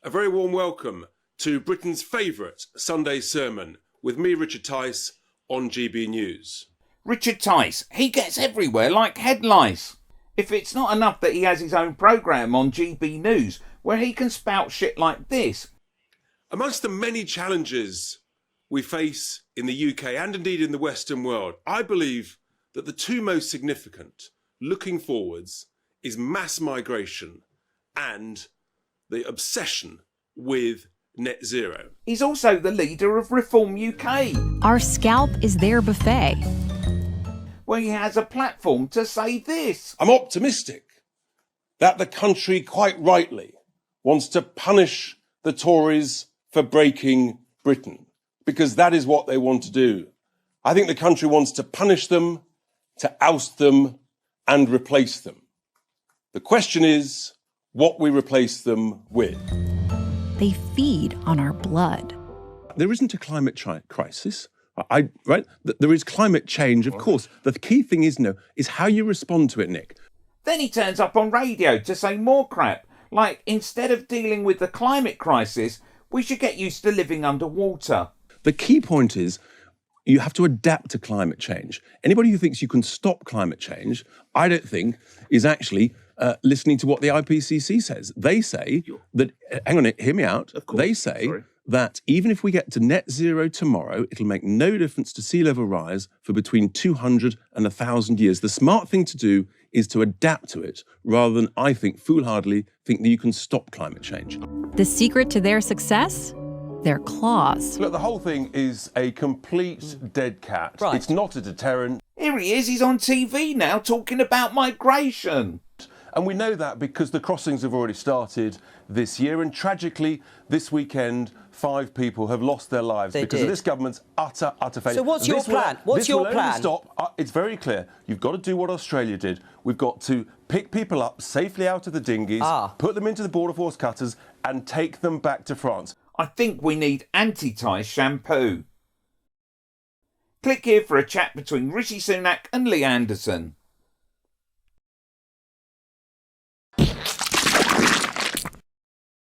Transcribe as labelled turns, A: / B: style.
A: A very warm welcome to Britain's favourite Sunday sermon with me, Richard Tice, on GB News.
B: Richard Tice, he gets everywhere like head lice. If it's not enough that he has his own programme on GB News where he can spout shit like this.
A: Amongst the many challenges we face in the UK and indeed in the Western world, I believe that the two most significant looking forwards is mass migration and the obsession with net zero.
B: He's also the leader of Reform UK.
C: Our scalp is their buffet.
B: Where he has a platform to say this.
A: I'm optimistic that the country quite rightly wants to punish the Tories for breaking Britain, because that is what they want to do. I think the country wants to punish them, to oust them and replace them. The question is what we replace them with.
C: They feed on our blood.
D: There isn't a climate crisis, right? There is climate change, of course. The key thing is how you respond to it, Nick.
B: Then he turns up on radio to say more crap, like instead of dealing with the climate crisis, we should get used to living underwater.
D: The key point is you have to adapt to climate change. Anybody who thinks you can stop climate change, I don't think, is actually listening to what the IPCC says. They say that, hang on, hear me out. Of course. They say that even if we get to net zero tomorrow, it'll make no difference to sea level rise for between 200 and 1,000 years. The smart thing to do is to adapt to it rather than, I think, foolhardily think that you can stop climate change.
C: The secret to their success? Their claws.
A: Look, the whole thing is a complete dead cat. Right. It's not a deterrent.
B: Here he is, he's on TV now talking about migration.
A: And we know that because the crossings have already started this year, and tragically, this weekend, 5 people have lost their lives because of this government's utter failure.
E: So what's your plan? What's your plan?
A: Stop. It's very clear. You've got to do what Australia did. We've got to pick people up safely out of the dinghies, put them into the border force cutters, and take them back to France.
B: I think we need anti-Tice shampoo. Click here for a chat between Rishi Sunak and Lee Anderson.